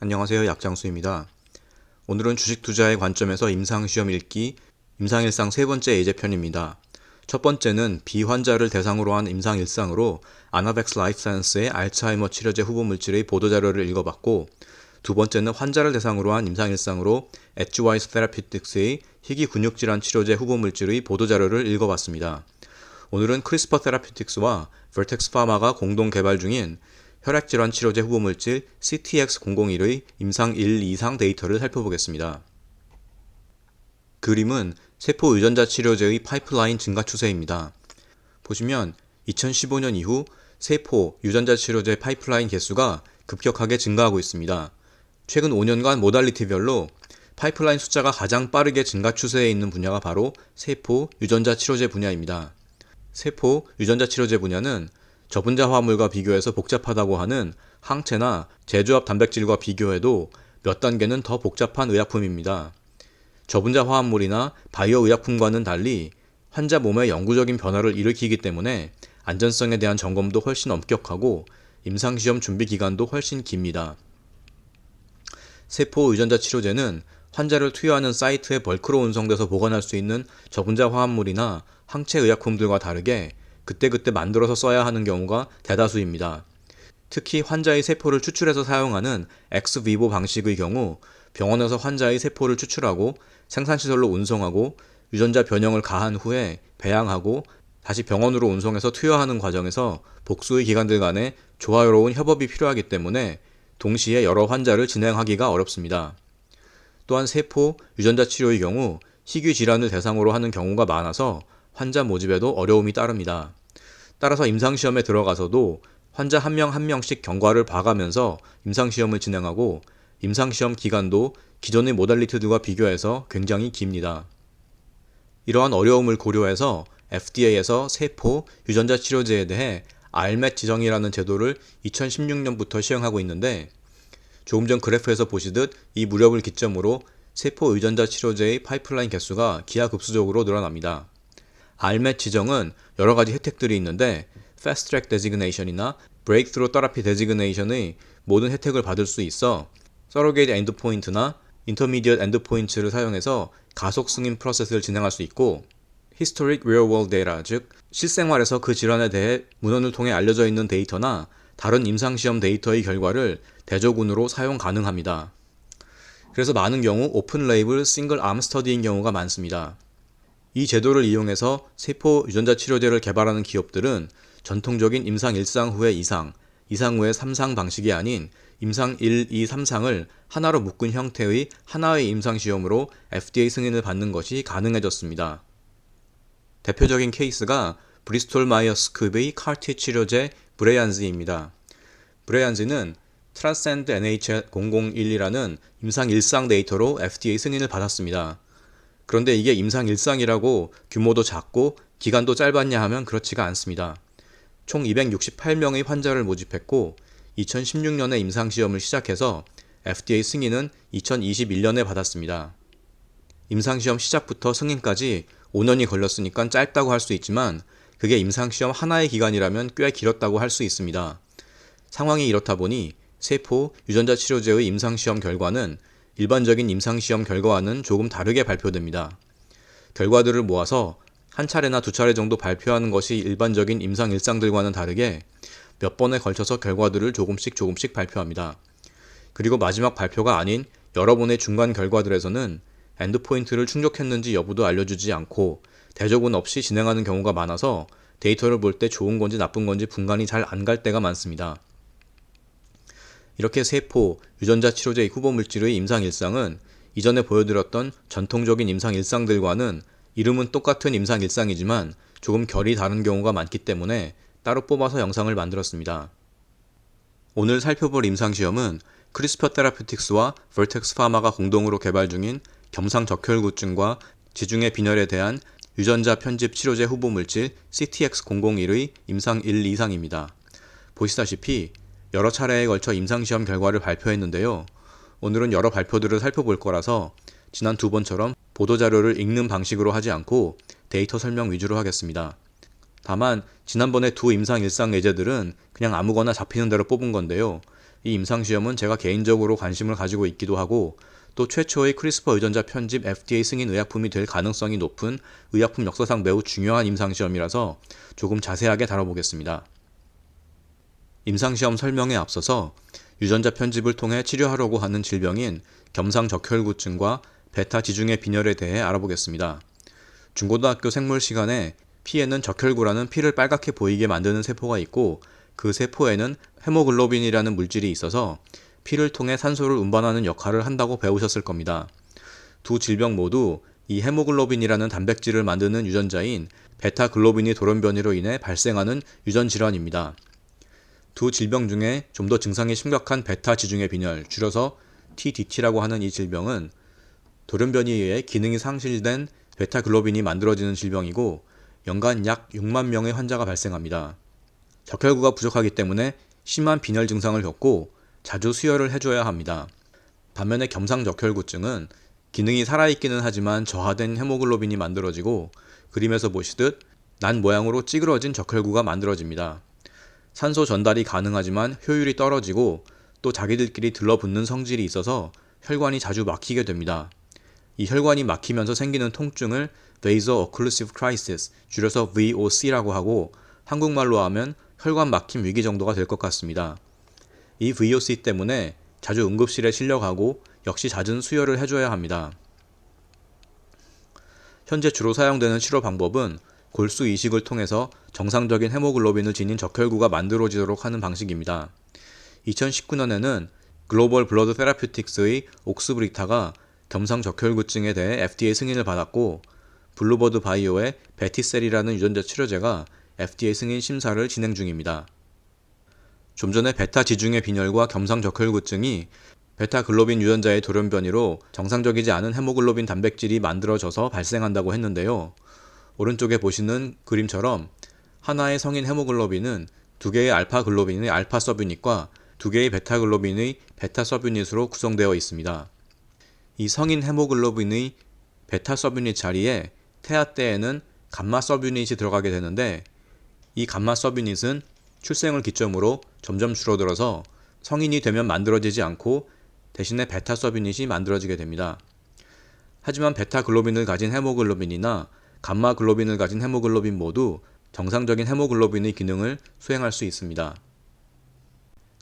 안녕하세요. 약장수입니다. 오늘은 주식 투자의 관점에서 임상시험 읽기, 임상일상 세 번째 예제편입니다. 첫 번째는 비환자를 대상으로 한 임상일상으로 아나벡스 라이프사이언스의 알츠하이머 치료제 후보물질의 보도자료를 읽어봤고, 두 번째는 환자를 대상으로 한 임상일상으로 엣지와이스 테라피틱스의 희귀 근육질환 치료제 후보물질의 보도자료를 읽어봤습니다. 오늘은 크리스퍼 테라피틱스와 버텍스 파마가 공동 개발 중인 혈액질환 치료제 후보물질 CTX001의 임상 1, 2상 데이터를 살펴보겠습니다. 그림은 세포 유전자 치료제의 파이프라인 증가 추세입니다. 보시면 2015년 이후 세포 유전자 치료제 파이프라인 개수가 급격하게 증가하고 있습니다. 최근 5년간 모달리티별로 파이프라인 숫자가 가장 빠르게 증가 추세에 있는 분야가 바로 세포 유전자 치료제 분야입니다. 세포 유전자 치료제 분야는 저분자 화합물과 비교해서 복잡하다고 하는 항체나 제조합 단백질과 비교해도 몇 단계는 더 복잡한 의약품입니다. 저분자 화합물이나 바이오 의약품과는 달리 환자 몸에 영구적인 변화를 일으키기 때문에 안전성에 대한 점검도 훨씬 엄격하고 임상시험 준비 기간도 훨씬 깁니다. 세포 유전자 치료제는 환자를 투여하는 사이트에 벌크로 운송돼서 보관할 수 있는 저분자 화합물이나 항체 의약품들과 다르게 그때그때 만들어서 써야 하는 경우가 대다수입니다. 특히 환자의 세포를 추출해서 사용하는 엑스비보 방식의 경우 병원에서 환자의 세포를 추출하고 생산시설로 운송하고 유전자 변형을 가한 후에 배양하고 다시 병원으로 운송해서 투여하는 과정에서 복수의 기관들 간의 조화로운 협업이 필요하기 때문에 동시에 여러 환자를 진행하기가 어렵습니다. 또한 세포 유전자 치료의 경우 희귀 질환을 대상으로 하는 경우가 많아서 환자 모집에도 어려움이 따릅니다. 따라서 임상시험에 들어가서도 환자 한 명 한 명씩 경과를 봐가면서 임상시험을 진행하고 임상시험 기간도 기존의 모달리티들과 비교해서 굉장히 깁니다. 이러한 어려움을 고려해서 FDA에서 세포 유전자 치료제에 대해 RMAT 지정이라는 제도를 2016년부터 시행하고 있는데 조금 전 그래프에서 보시듯 이 무렵을 기점으로 세포 유전자 치료제의 파이프라인 개수가 기하급수적으로 늘어납니다. RMAT 지정은 여러 가지 혜택들이 있는데 Fast Track Designation이나 Breakthrough Therapy Designation의 모든 혜택을 받을 수 있어 Surrogate Endpoint나 Intermediate Endpoints를 사용해서 가속 승인 프로세스를 진행할 수 있고 Historic Real World Data, 즉 실생활에서 그 질환에 대해 문헌을 통해 알려져 있는 데이터나 다른 임상시험 데이터의 결과를 대조군으로 사용 가능합니다. 그래서 많은 경우 오픈 레이블 싱글 암 스터디인 경우가 많습니다. 이 제도를 이용해서 세포 유전자 치료제를 개발하는 기업들은 전통적인 임상 1상 후에 2상, 2상 후에 3상 방식이 아닌 임상 1, 2, 3상을 하나로 묶은 형태의 하나의 임상시험으로 FDA 승인을 받는 것이 가능해졌습니다. 대표적인 케이스가 브리스톨 마이어스 스크브의 CAR-T 치료제 브레얀즈입니다. 브레얀즈는 트랜센드 NH001이라는 임상 1상 데이터로 FDA 승인을 받았습니다. 그런데 이게 임상 1상이라고 규모도 작고 기간도 짧았냐 하면 그렇지가 않습니다. 총 268명의 환자를 모집했고 2016년에 임상시험을 시작해서 FDA 승인은 2021년에 받았습니다. 임상시험 시작부터 승인까지 5년이 걸렸으니까 짧다고 할 수 있지만 그게 임상시험 하나의 기간이라면 꽤 길었다고 할 수 있습니다. 상황이 이렇다 보니 세포 유전자 치료제의 임상시험 결과는 일반적인 임상시험 결과와는 조금 다르게 발표됩니다. 결과들을 모아서 한 차례나 두 차례 정도 발표하는 것이 일반적인 임상 일상들과는 다르게 몇 번에 걸쳐서 결과들을 조금씩 발표합니다. 그리고 마지막 발표가 아닌 여러 번의 중간 결과들에서는 엔드포인트를 충족했는지 여부도 알려주지 않고 대조군 없이 진행하는 경우가 많아서 데이터를 볼 때 좋은 건지 나쁜 건지 분간이 잘 안 갈 때가 많습니다. 이렇게 세포 유전자 치료제의 후보물질의 임상 일상은 이전에 보여드렸던 전통적인 임상 일상들과는 이름은 똑같은 임상 일상이지만 조금 결이 다른 경우가 많기 때문에 따로 뽑아서 영상을 만들었습니다. 오늘 살펴볼 임상시험은 크리스퍼 테라피틱스와 버텍스 파마가 공동으로 개발 중인 경상적혈구증과 지중해 빈혈에 대한 유전자 편집 치료제 후보물질 CTX001의 임상 1, 2상입니다. 보시다시피 여러 차례에 걸쳐 임상시험 결과를 발표했는데요. 오늘은 여러 발표들을 살펴볼 거라서 지난 두 번처럼 보도자료를 읽는 방식으로 하지 않고 데이터 설명 위주로 하겠습니다. 다만 지난번에 두 임상 일상 예제들은 그냥 아무거나 잡히는 대로 뽑은 건데요. 이 임상시험은 제가 개인적으로 관심을 가지고 있기도 하고 또 최초의 크리스퍼 유전자 편집 FDA 승인 의약품이 될 가능성이 높은 의약품 역사상 매우 중요한 임상시험이라서 조금 자세하게 다뤄보겠습니다. 임상시험 설명에 앞서서 유전자 편집을 통해 치료하려고 하는 질병인 겸상적혈구증과 베타 지중해 빈혈에 대해 알아보겠습니다. 중고등학교 생물 시간에 피에는 적혈구라는 피를 빨갛게 보이게 만드는 세포가 있고 그 세포에는 헤모글로빈이라는 물질이 있어서 피를 통해 산소를 운반하는 역할을 한다고 배우셨을 겁니다. 두 질병 모두 이 헤모글로빈이라는 단백질을 만드는 유전자인 베타글로빈이 돌연변이로 인해 발생하는 유전 질환입니다. 두 질병 중에 좀 더 증상이 심각한 베타 지중해 빈혈, 줄여서 TDT라고 하는 이 질병은 돌연변이에 의해 기능이 상실된 베타글로빈이 만들어지는 질병이고 연간 약 6만 명의 환자가 발생합니다. 적혈구가 부족하기 때문에 심한 빈혈 증상을 겪고 자주 수혈을 해줘야 합니다. 반면에 겸상적혈구증은 기능이 살아있기는 하지만 저하된 헤모글로빈이 만들어지고 그림에서 보시듯 난 모양으로 찌그러진 적혈구가 만들어집니다. 산소 전달이 가능하지만 효율이 떨어지고 또 자기들끼리 들러붙는 성질이 있어서 혈관이 자주 막히게 됩니다. 이 혈관이 막히면서 생기는 통증을 Vaso-Occlusive Crisis, 줄여서 VOC라고 하고 한국말로 하면 혈관 막힘 위기 정도가 될 것 같습니다. 이 VOC 때문에 자주 응급실에 실려가고 역시 잦은 수혈을 해줘야 합니다. 현재 주로 사용되는 치료 방법은 골수 이식을 통해서 정상적인 헤모글로빈을 지닌 적혈구가 만들어지도록 하는 방식입니다. 2019년에는 글로벌 블러드 테라퓨틱스의 옥스브리타가 겸상적혈구증에 대해 FDA 승인을 받았고 블루버드 바이오의 베티셀이라는 유전자 치료제가 FDA 승인 심사를 진행 중입니다. 좀 전에 베타 지중해 빈혈과 겸상적혈구증이 베타글로빈 유전자의 돌연변이로 정상적이지 않은 헤모글로빈 단백질이 만들어져서 발생한다고 했는데요. 오른쪽에 보시는 그림처럼 하나의 성인 헤모글로빈은 두 개의 알파글로빈의 알파 서브유닛과 두 개의 베타글로빈의 베타 서브유닛으로 구성되어 있습니다. 이 성인 헤모글로빈의 베타 서브유닛 자리에 태아 때에는 감마 서브유닛이 들어가게 되는데 이 감마 서브유닛은 출생을 기점으로 점점 줄어들어서 성인이 되면 만들어지지 않고 대신에 베타 서브유닛이 만들어지게 됩니다. 하지만 베타글로빈을 가진 헤모글로빈이나 감마글로빈을 가진 헤모글로빈 모두 정상적인 헤모글로빈의 기능을 수행할 수 있습니다.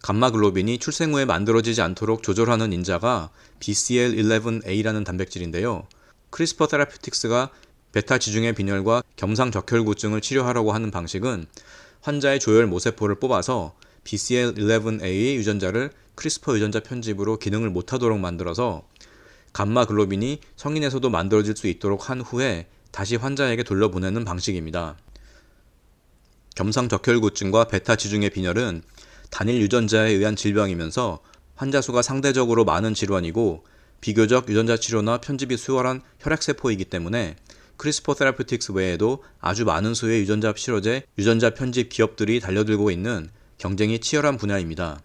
감마글로빈이 출생 후에 만들어지지 않도록 조절하는 인자가 BCL11A라는 단백질인데요. 크리스퍼 테라퓨틱스가 베타 지중해 빈혈과 겸상적혈구증을 치료하려고 하는 방식은 환자의 조혈 모세포를 뽑아서 BCL11A의 유전자를 크리스퍼 유전자 편집으로 기능을 못하도록 만들어서 감마글로빈이 성인에서도 만들어질 수 있도록 한 후에 다시 환자에게 돌려보내는 방식입니다. 겸상적혈구증과 베타 지중해 빈혈은 단일 유전자에 의한 질병이면서 환자 수가 상대적으로 많은 질환이고 비교적 유전자 치료나 편집이 수월한 혈액세포이기 때문에 크리스퍼 테라퓨틱스 외에도 아주 많은 수의 유전자 치료제, 유전자 편집 기업들이 달려들고 있는 경쟁이 치열한 분야입니다.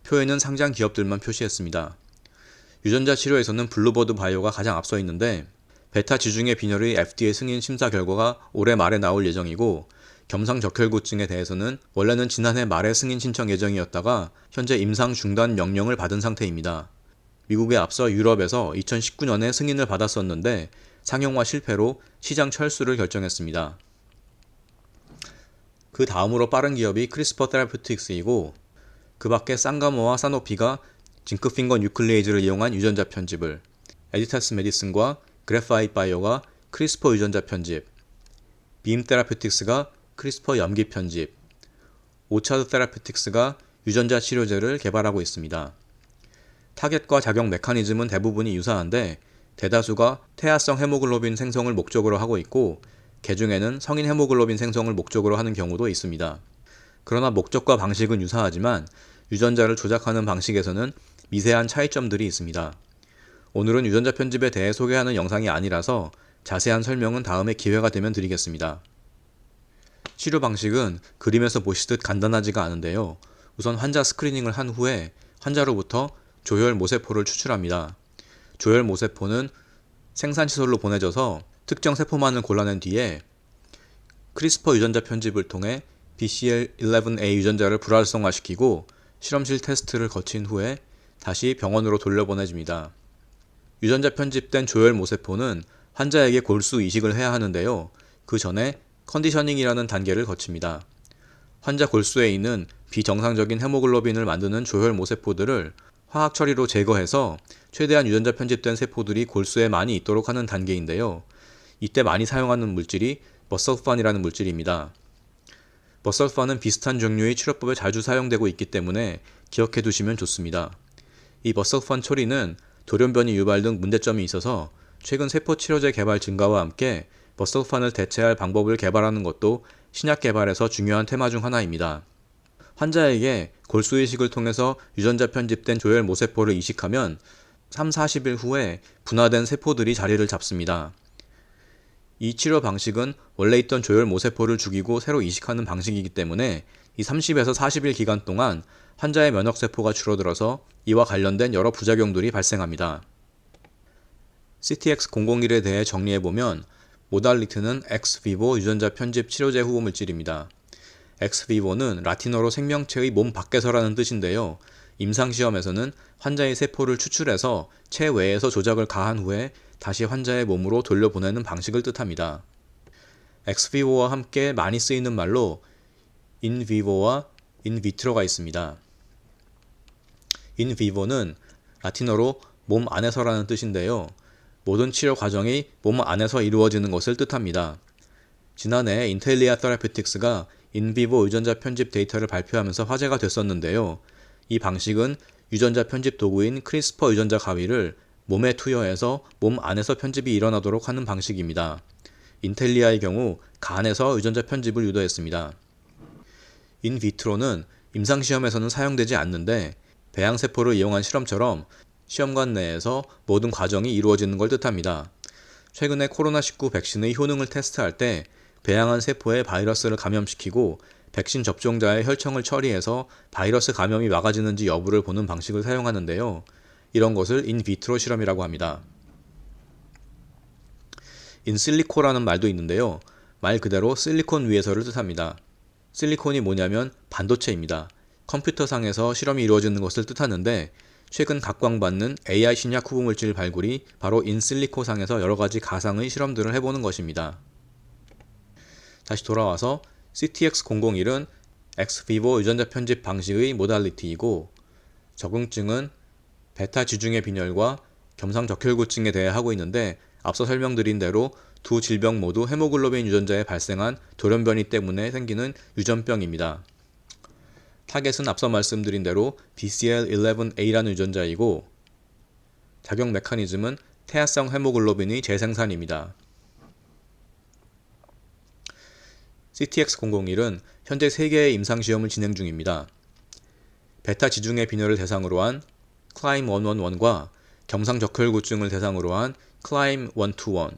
표에는 상장 기업들만 표시했습니다. 유전자 치료에서는 블루버드 바이오가 가장 앞서 있는데 베타 지중해 빈혈의 FDA 승인 심사 결과가 올해 말에 나올 예정이고 겸상적혈구증에 대해서는 원래는 지난해 말에 승인 신청 예정이었다가 현재 임상 중단 명령을 받은 상태입니다. 미국에 앞서 유럽에서 2019년에 승인을 받았었는데 상용화 실패로 시장 철수를 결정했습니다. 그 다음으로 빠른 기업이 크리스퍼 테라퓨틱스이고 그 밖에 쌍가모와 사노피가 징크핑거 뉴클레이즈를 이용한 유전자 편집을, 에디타스 메디슨과 그래파이트 바이오가 크리스퍼 유전자 편집, 빔 테라퓨틱스가 크리스퍼 염기 편집, 오차드 테라퓨틱스가 유전자 치료제를 개발하고 있습니다. 타겟과 작용 메커니즘은 대부분이 유사한데 대다수가 태아성 헤모글로빈 생성을 목적으로 하고 있고 개중에는 성인 헤모글로빈 생성을 목적으로 하는 경우도 있습니다. 그러나 목적과 방식은 유사하지만 유전자를 조작하는 방식에서는 미세한 차이점들이 있습니다. 오늘은 유전자 편집에 대해 소개하는 영상이 아니라서 자세한 설명은 다음에 기회가 되면 드리겠습니다. 치료 방식은 그림에서 보시듯 간단하지가 않은데요. 우선 환자 스크리닝을 한 후에 환자로부터 조혈 모세포를 추출합니다. 조혈 모세포는 생산시설로 보내져서 특정 세포만을 골라낸 뒤에 크리스퍼 유전자 편집을 통해 BCL11A 유전자를 불활성화시키고 실험실 테스트를 거친 후에 다시 병원으로 돌려보내집니다. 유전자 편집된 조혈 모세포는 환자에게 골수 이식을 해야 하는데요. 그 전에 컨디셔닝이라는 단계를 거칩니다. 환자 골수에 있는 비정상적인 헤모글로빈을 만드는 조혈 모세포들을 화학 처리로 제거해서 최대한 유전자 편집된 세포들이 골수에 많이 있도록 하는 단계인데요. 이때 많이 사용하는 물질이 버설판이라는 물질입니다. 버설판은 비슷한 종류의 치료법에 자주 사용되고 있기 때문에 기억해 두시면 좋습니다. 이 버설판 처리는 돌연변이 유발 등 문제점이 있어서 최근 세포 치료제 개발 증가와 함께 버설판을 대체할 방법을 개발하는 것도 신약 개발에서 중요한 테마 중 하나입니다. 환자에게 골수 이식을 통해서 유전자 편집된 조혈 모세포를 이식하면 3-40일 후에 분화된 세포들이 자리를 잡습니다. 이 치료 방식은 원래 있던 조혈 모세포를 죽이고 새로 이식하는 방식이기 때문에 이 30에서 40일 기간 동안 환자의 면역세포가 줄어들어서 이와 관련된 여러 부작용들이 발생합니다. CTX001에 대해 정리해보면 모달리티는 엑스비보 유전자 편집 치료제 후보 물질입니다. 엑스비보는 라틴어로 생명체의 몸 밖에서라는 뜻인데요. 임상시험에서는 환자의 세포를 추출해서 체외에서 조작을 가한 후에 다시 환자의 몸으로 돌려보내는 방식을 뜻합니다. 엑스비보와 함께 많이 쓰이는 말로 인비보와 인비트로가 있습니다. 인비보는 라틴어로 몸 안에서라는 뜻인데요. 모든 치료 과정이 몸 안에서 이루어지는 것을 뜻합니다. 지난해 인텔리아 테라퓨틱스가 인비보 유전자 편집 데이터를 발표하면서 화제가 됐었는데요. 이 방식은 유전자 편집 도구인 크리스퍼 유전자 가위를 몸에 투여해서 몸 안에서 편집이 일어나도록 하는 방식입니다. 인텔리아의 경우 간에서 유전자 편집을 유도했습니다. 인비트로는 임상시험에서는 사용되지 않는데 배양세포를 이용한 실험처럼 시험관 내에서 모든 과정이 이루어지는 걸 뜻합니다. 최근에 코로나19 백신의 효능을 테스트할 때 배양한 세포에 바이러스를 감염시키고 백신 접종자의 혈청을 처리해서 바이러스 감염이 막아지는지 여부를 보는 방식을 사용하는데요. 이런 것을 인비트로 실험이라고 합니다. 인실리코라는 말도 있는데요. 말 그대로 실리콘 위에서를 뜻합니다. 실리콘이 뭐냐면 반도체입니다. 컴퓨터상에서 실험이 이루어지는 것을 뜻하는데 최근 각광받는 AI 신약 후보물질 발굴이 바로 인실리코상에서 여러가지 가상의 실험들을 해보는 것입니다. 다시 돌아와서 CTX001은 엑스비보 유전자 편집 방식의 모달리티이고 적응증은 베타 지중해 빈혈과 겸상적혈구증에 대해 하고 있는데 앞서 설명드린 대로 두 질병 모두 헤모글로빈 유전자에 발생한 돌연변이 때문에 생기는 유전병입니다. 타겟은 앞서 말씀드린 대로 BCL11A라는 유전자이고 작용 메커니즘은 태아성 헤모글로빈의 재생산입니다. CTX001은 현재 3개의 임상시험을 진행 중입니다. 베타 지중해 빈혈을 대상으로 한 CLIMB-111과 경상적혈구증을 대상으로 한 CLIMB-121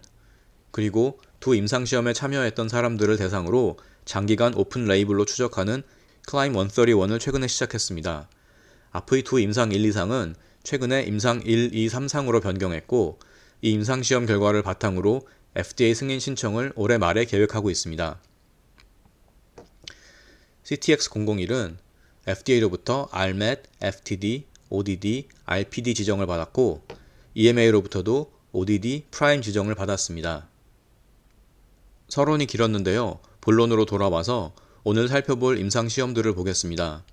그리고 두 임상시험에 참여했던 사람들을 대상으로 장기간 오픈 레이블로 추적하는 CLIMB-131을 최근에 시작했습니다. 앞의 두 임상 1, 2상은 최근에 임상 1, 2, 3상으로 변경했고 이 임상시험 결과를 바탕으로 FDA 승인 신청을 올해 말에 계획하고 있습니다. CTX001은 FDA로부터 RMAT, FTD, ODD, RPD 지정을 받았고 EMA로부터도 ODD 프라임 지정을 받았습니다. 서론이 길었는데요. 본론으로 돌아와서 오늘 살펴볼 임상시험들을 보겠습니다.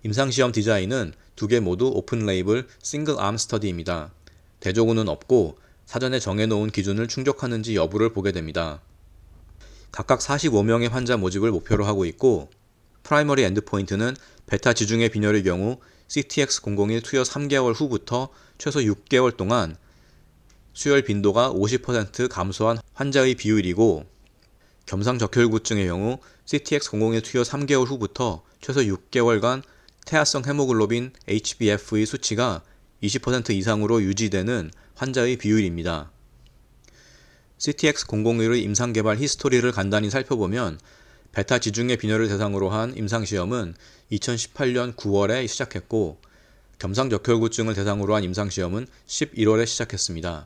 임상시험 디자인은 두 개 모두 오픈 레이블 싱글 암 스터디입니다. 대조군은 없고 사전에 정해놓은 기준을 충족하는지 여부를 보게 됩니다. 각각 45명의 환자 모집을 목표로 하고 있고 프라이머리 엔드포인트는 베타 지중해 빈혈의 경우 CTX001 투여 3개월 후부터 최소 6개월 동안 수혈 빈도가 50% 감소한 환자의 비율이고 겸상적혈구증의 경우 CTX001 투여 3개월 후부터 최소 6개월간 태아성 헤모글로빈 HbF의 수치가 20% 이상으로 유지되는 환자의 비율입니다. CTX001의 임상개발 히스토리를 간단히 살펴보면 베타 지중해 빈혈을 대상으로 한 임상시험은 2018년 9월에 시작했고 겸상적혈구증을 대상으로 한 임상시험은 11월에 시작했습니다.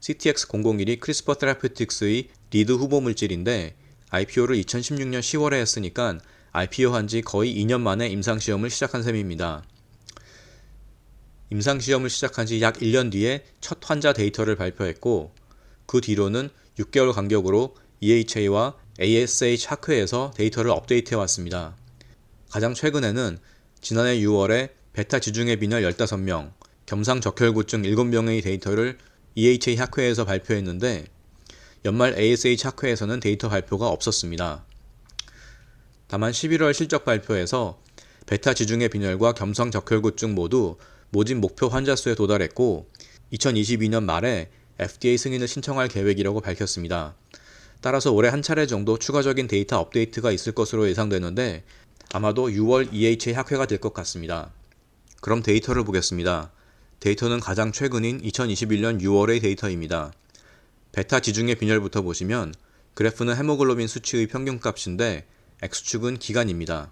CTX001이 크리스퍼 테라퓨틱스의 리드 후보 물질인데 IPO를 2016년 10월에 했으니까 IPO한 지 거의 2년 만에 임상시험을 시작한 셈입니다. 임상시험을 시작한 지 약 1년 뒤에 첫 환자 데이터를 발표했고, 그 뒤로는 6개월 간격으로 EHA와 ASH 학회에서 데이터를 업데이트해 왔습니다. 가장 최근에는 지난해 6월에 베타 지중해 빈혈 15명, 겸상적혈구증 7명의 데이터를 EHA 학회에서 발표했는데, 연말 ASH 학회에서는 데이터 발표가 없었습니다. 다만 11월 실적 발표에서 베타 지중해 빈혈과 겸상적혈구증 모두 모집 목표 환자 수에 도달했고 2022년 말에 FDA 승인을 신청할 계획이라고 밝혔습니다. 따라서 올해 한 차례 정도 추가적인 데이터 업데이트가 있을 것으로 예상되는데 아마도 6월 EHA 학회가 될 것 같습니다. 그럼 데이터를 보겠습니다. 데이터는 가장 최근인 2021년 6월의 데이터입니다. 베타 지중해 빈혈부터 보시면 그래프는 헤모글로빈 수치의 평균값인데 X축은 기간입니다.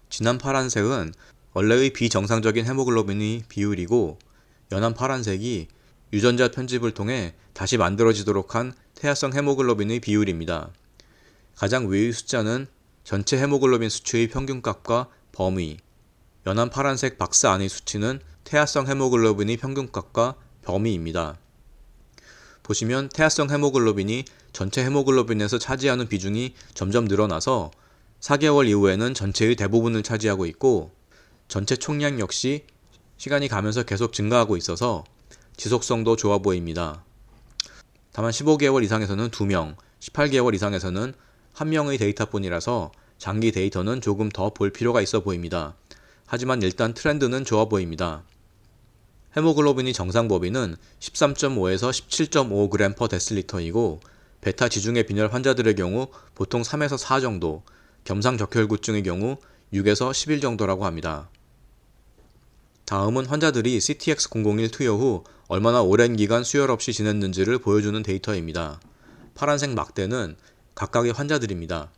진한 파란색은 원래의 비정상적인 헤모글로빈의 비율이고 연한 파란색이 유전자 편집을 통해 다시 만들어지도록 한 태아성 헤모글로빈의 비율입니다. 가장 위의 숫자는 전체 헤모글로빈 수치의 평균값과 범위, 연한 파란색 박스 안의 수치는 태아성 헤모글로빈의 평균값과 범위입니다. 보시면 태아성 헤모글로빈이 전체 헤모글로빈에서 차지하는 비중이 점점 늘어나서 4개월 이후에는 전체의 대부분을 차지하고 있고 전체 총량 역시 시간이 가면서 계속 증가하고 있어서 지속성도 좋아 보입니다. 다만 15개월 이상에서는 2명, 18개월 이상에서는 1명의 데이터뿐이라서 장기 데이터는 조금 더 볼 필요가 있어 보입니다. 하지만 일단 트렌드는 좋아 보입니다. 헤모글로빈의 정상 범위는 13.5에서 17.5g/dl이고 베타 지중해 빈혈 환자들의 경우 보통 3에서 4 정도, 겸상적혈구증의 경우 6에서 11 정도라고 합니다. 다음은 환자들이 CTX001 투여 후 얼마나 오랜 기간 수혈 없이 지냈는지를 보여주는 데이터입니다. 파란색 막대는 각각의 환자들입니다.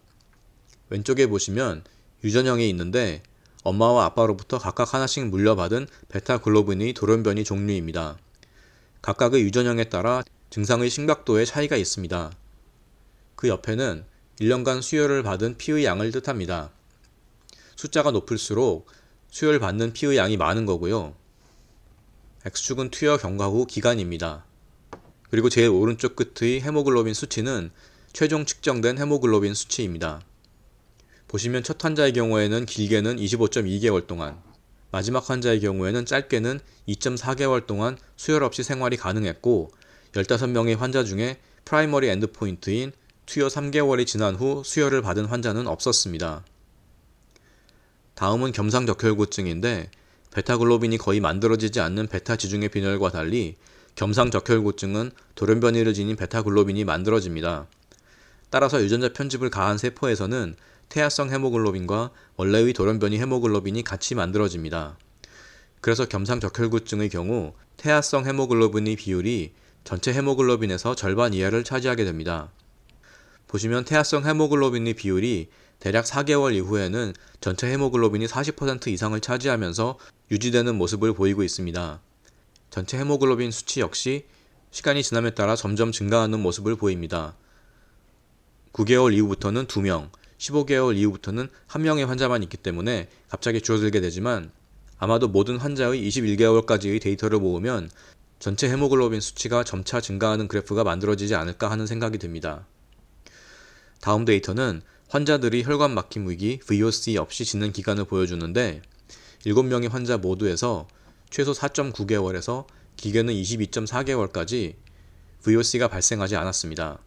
왼쪽에 보시면 유전형이 있는데 엄마와 아빠로부터 각각 하나씩 물려받은 베타글로빈의 돌연변이 종류입니다. 각각의 유전형에 따라 증상의 심각도에 차이가 있습니다. 그 옆에는 1년간 수혈을 받은 피의 양을 뜻합니다. 숫자가 높을수록 수혈 받는 피의 양이 많은 거고요. X축은 투여 경과 후 기간입니다. 그리고 제일 오른쪽 끝의 헤모글로빈 수치는 최종 측정된 헤모글로빈 수치입니다. 보시면 첫 환자의 경우에는 길게는 25.2개월 동안, 마지막 환자의 경우에는 짧게는 2.4개월 동안 수혈 없이 생활이 가능했고 15명의 환자 중에 프라이머리 엔드포인트인 투여 3개월이 지난 후 수혈을 받은 환자는 없었습니다. 다음은 겸상적혈구증인데 베타글로빈이 거의 만들어지지 않는 베타 지중해 빈혈과 달리 겸상적혈구증은 돌연변이를 지닌 베타글로빈이 만들어집니다. 따라서 유전자 편집을 가한 세포에서는 태아성 헤모글로빈과 원래의 돌연변이 헤모글로빈이 같이 만들어집니다. 그래서 겸상적혈구증의 경우 태아성 헤모글로빈의 비율이 전체 헤모글로빈에서 절반 이하를 차지하게 됩니다. 보시면 태아성 헤모글로빈의 비율이 대략 4개월 이후에는 전체 헤모글로빈이 40% 이상을 차지하면서 유지되는 모습을 보이고 있습니다. 전체 헤모글로빈 수치 역시 시간이 지남에 따라 점점 증가하는 모습을 보입니다. 9개월 이후부터는 2명, 15개월 이후부터는 1명의 환자만 있기 때문에 갑자기 줄어들게 되지만 아마도 모든 환자의 21개월까지의 데이터를 모으면 전체 헤모글로빈 수치가 점차 증가하는 그래프가 만들어지지 않을까 하는 생각이 듭니다. 다음 데이터는 환자들이 혈관 막힘 위기 VOC 없이 지낸 기간을 보여주는데 7명의 환자 모두에서 최소 4.9개월에서 길게는 22.4개월까지 VOC가 발생하지 않았습니다.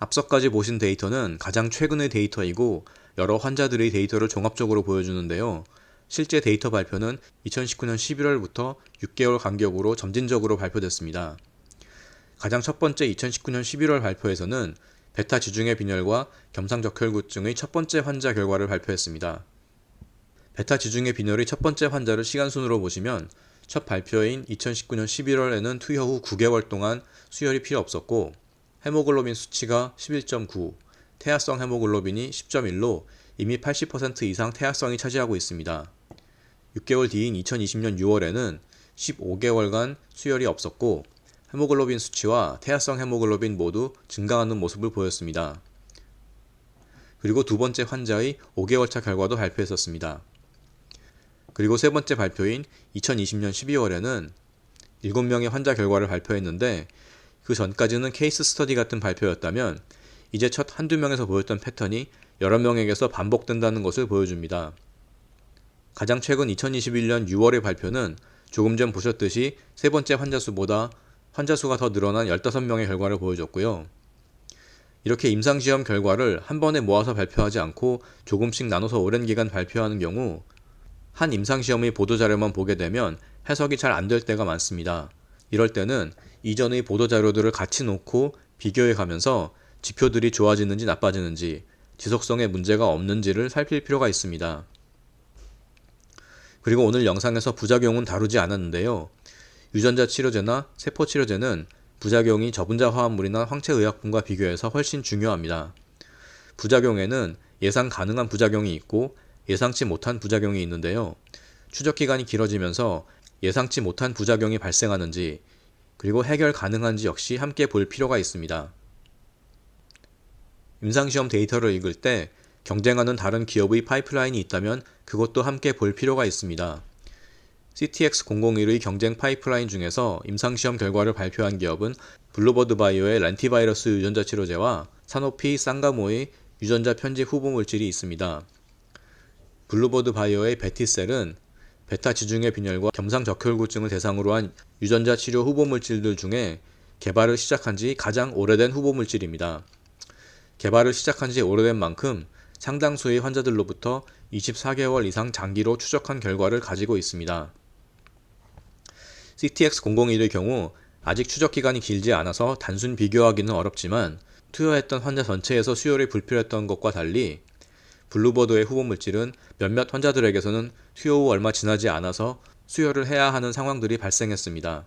앞서까지 보신 데이터는 가장 최근의 데이터이고 여러 환자들의 데이터를 종합적으로 보여주는데요. 실제 데이터 발표는 2019년 11월부터 6개월 간격으로 점진적으로 발표됐습니다. 가장 첫 번째 2019년 11월 발표에서는 베타 지중해 빈혈과 겸상적혈구증의 첫 번째 환자 결과를 발표했습니다. 베타 지중해 빈혈의 첫 번째 환자를 시간순으로 보시면 첫 발표인 2019년 11월에는 투여 후 9개월 동안 수혈이 필요 없었고 헤모글로빈 수치가 11.9, 태아성 헤모글로빈이 10.1로 이미 80% 이상 태아성이 차지하고 있습니다. 6개월 뒤인 2020년 6월에는 15개월간 수혈이 없었고 헤모글로빈 수치와 태아성 헤모글로빈 모두 증가하는 모습을 보였습니다. 그리고 두 번째 환자의 5개월차 결과도 발표했었습니다. 그리고 세 번째 발표인 2020년 12월에는 7명의 환자 결과를 발표했는데 그 전까지는 케이스 스터디 같은 발표였다면 이제 첫 한두 명에서 보였던 패턴이 여러 명에게서 반복된다는 것을 보여줍니다. 가장 최근 2021년 6월의 발표는 조금 전 보셨듯이 세 번째 환자 수보다 환자 수가 더 늘어난 15명의 결과를 보여줬고요. 이렇게 임상시험 결과를 한 번에 모아서 발표하지 않고 조금씩 나눠서 오랜 기간 발표하는 경우 한 임상시험의 보도자료만 보게 되면 해석이 잘 안 될 때가 많습니다. 이럴 때는 이전의 보도자료들을 같이 놓고 비교해 가면서 지표들이 좋아지는지 나빠지는지, 지속성에 문제가 없는지를 살필 필요가 있습니다. 그리고 오늘 영상에서 부작용은 다루지 않았는데요. 유전자 치료제나 세포 치료제는 부작용이 저분자 화합물이나 황체의약품과 비교해서 훨씬 중요합니다. 부작용에는 예상 가능한 부작용이 있고 예상치 못한 부작용이 있는데요. 추적 기간이 길어지면서 예상치 못한 부작용이 발생하는지 그리고 해결 가능한지 역시 함께 볼 필요가 있습니다. 임상시험 데이터를 읽을 때 경쟁하는 다른 기업의 파이프라인이 있다면 그것도 함께 볼 필요가 있습니다. CTX001의 경쟁 파이프라인 중에서 임상시험 결과를 발표한 기업은 블루버드 바이오의 렌티바이러스 유전자 치료제와 사노피 상가모의 유전자 편집 후보 물질이 있습니다. 블루버드 바이오의 베티셀은 베타 지중해 빈혈과 겸상적혈구증을 대상으로 한 유전자 치료 후보 물질들 중에 개발을 시작한 지 가장 오래된 후보 물질입니다. 개발을 시작한 지 오래된 만큼 상당수의 환자들로부터 24개월 이상 장기로 추적한 결과를 가지고 있습니다. CTX001의 경우 아직 추적 기간이 길지 않아서 단순 비교하기는 어렵지만 투여했던 환자 전체에서 수혈이 불필요했던 것과 달리 블루버드의 후보 물질은 몇몇 환자들에게서는 투여 후 얼마 지나지 않아서 수혈을 해야 하는 상황들이 발생했습니다.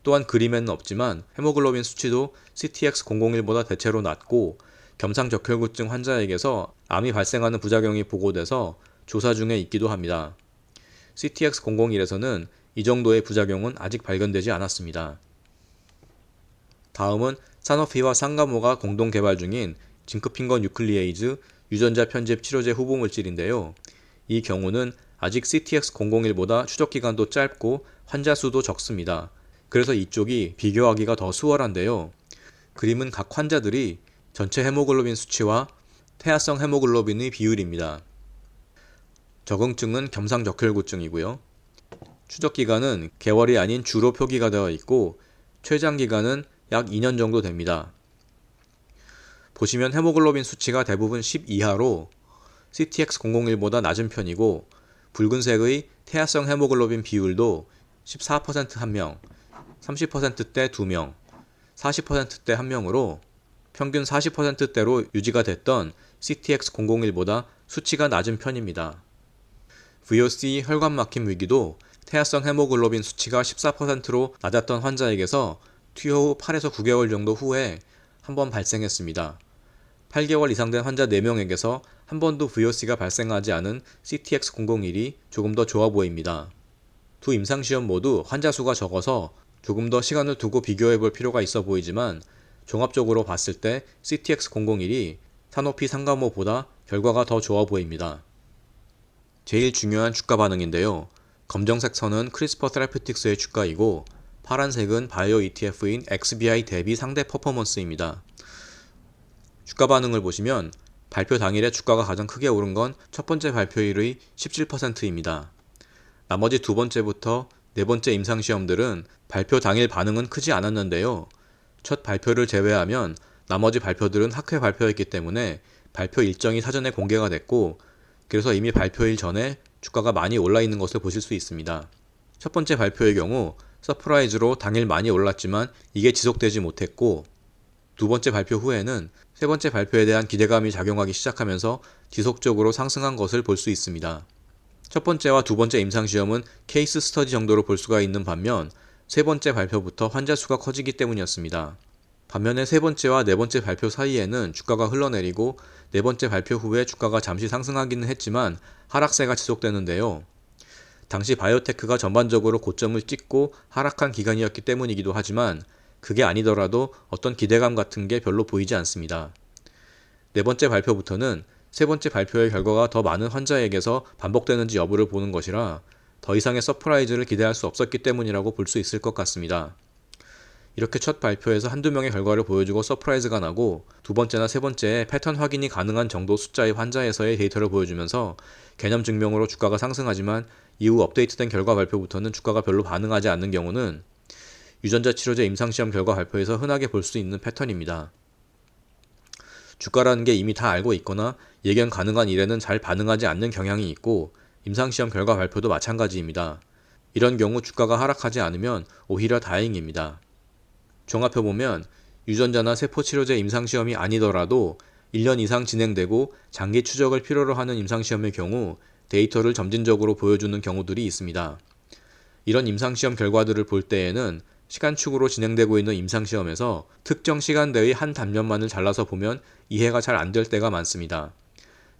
또한 그림에는 없지만 헤모글로빈 수치도 CTX001보다 대체로 낮고 겸상적혈구증 환자에게서 암이 발생하는 부작용이 보고돼서 조사 중에 있기도 합니다. CTX001에서는 이 정도의 부작용은 아직 발견되지 않았습니다. 다음은 사노피와 상가모가 공동 개발 중인 징크핑거 뉴클리에이즈 유전자 편집 치료제 후보 물질인데요. 이 경우는 아직 CTX001보다 추적 기간도 짧고 환자 수도 적습니다. 그래서 이쪽이 비교하기가 더 수월한데요. 그림은 각 환자들이 전체 헤모글로빈 수치와 태아성 헤모글로빈의 비율입니다. 적응증은 겸상적혈구증이고요. 추적 기간은 개월이 아닌 주로 표기가 되어 있고 최장 기간은 약 2년 정도 됩니다. 보시면 헤모글로빈 수치가 대부분 10 이하로 CTX001보다 낮은 편이고 붉은색의 태아성 헤모글로빈 비율도 14% 1명, 30%대 2명, 40%대 1명으로 평균 40%대로 유지가 됐던 CTX001보다 수치가 낮은 편입니다. VOC 혈관 막힘 위기도 태아성 헤모글로빈 수치가 14%로 낮았던 환자에게서 투여 후 8에서 9개월 정도 후에 한 번 발생했습니다. 8개월 이상 된 환자 4명에게서 한 번도 VOC가 발생하지 않은 CTX001이 조금 더 좋아 보입니다. 두 임상시험 모두 환자 수가 적어서 조금 더 시간을 두고 비교해 볼 필요가 있어 보이지만 종합적으로 봤을 때 CTX001이 사노피 상가모보다 결과가 더 좋아 보입니다. 제일 중요한 주가 반응인데요. 검정색 선은 크리스퍼 테라퓨틱스의 주가이고 파란색은 바이오 ETF인 XBI 대비 상대 퍼포먼스입니다. 주가 반응을 보시면 발표 당일에 주가가 가장 크게 오른 건 첫 번째 발표일의 17%입니다. 나머지 두 번째부터 네 번째 임상시험들은 발표 당일 반응은 크지 않았는데요. 첫 발표를 제외하면 나머지 발표들은 학회 발표였기 때문에 발표 일정이 사전에 공개가 됐고 그래서 이미 발표일 전에 주가가 많이 올라 있는 것을 보실 수 있습니다. 첫 번째 발표의 경우 서프라이즈로 당일 많이 올랐지만 이게 지속되지 못했고 두 번째 발표 후에는 세 번째 발표에 대한 기대감이 작용하기 시작하면서 지속적으로 상승한 것을 볼 수 있습니다. 첫 번째와 두 번째 임상시험은 케이스 스터디 정도로 볼 수가 있는 반면 세 번째 발표부터 환자 수가 커지기 때문이었습니다. 반면에 세 번째와 네 번째 발표 사이에는 주가가 흘러내리고 네 번째 발표 후에 주가가 잠시 상승하기는 했지만 하락세가 지속되는데요. 당시 바이오테크가 전반적으로 고점을 찍고 하락한 기간이었기 때문이기도 하지만 그게 아니더라도 어떤 기대감 같은 게 별로 보이지 않습니다. 네 번째 발표부터는 세 번째 발표의 결과가 더 많은 환자에게서 반복되는지 여부를 보는 것이라 더 이상의 서프라이즈를 기대할 수 없었기 때문이라고 볼 수 있을 것 같습니다. 이렇게 첫 발표에서 한두 명의 결과를 보여주고 서프라이즈가 나고 두 번째나 세 번째에 패턴 확인이 가능한 정도 숫자의 환자에서의 데이터를 보여주면서 개념 증명으로 주가가 상승하지만 이후 업데이트된 결과 발표부터는 주가가 별로 반응하지 않는 경우는 유전자 치료제 임상시험 결과 발표에서 흔하게 볼 수 있는 패턴입니다. 주가라는 게 이미 다 알고 있거나 예견 가능한 일에는 잘 반응하지 않는 경향이 있고 임상시험 결과 발표도 마찬가지입니다. 이런 경우 주가가 하락하지 않으면 오히려 다행입니다. 종합해보면 유전자나 세포치료제 임상시험이 아니더라도 1년 이상 진행되고 장기 추적을 필요로 하는 임상시험의 경우 데이터를 점진적으로 보여주는 경우들이 있습니다. 이런 임상시험 결과들을 볼 때에는 시간축으로 진행되고 있는 임상시험에서 특정 시간대의 한 단면만을 잘라서 보면 이해가 잘 안 될 때가 많습니다.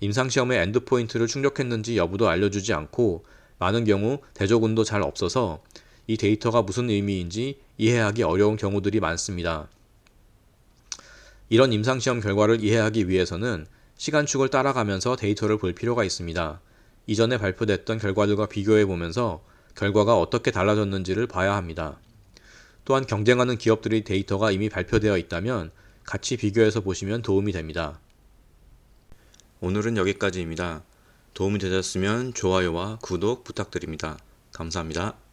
임상시험의 엔드포인트를 충족했는지 여부도 알려주지 않고 많은 경우 대조군도 잘 없어서 이 데이터가 무슨 의미인지 이해하기 어려운 경우들이 많습니다. 이런 임상시험 결과를 이해하기 위해서는 시간축을 따라가면서 데이터를 볼 필요가 있습니다. 이전에 발표됐던 결과들과 비교해 보면서 결과가 어떻게 달라졌는지를 봐야 합니다. 또한 경쟁하는 기업들의 데이터가 이미 발표되어 있다면 같이 비교해서 보시면 도움이 됩니다. 오늘은 여기까지입니다. 도움이 되셨으면 좋아요와 구독 부탁드립니다. 감사합니다.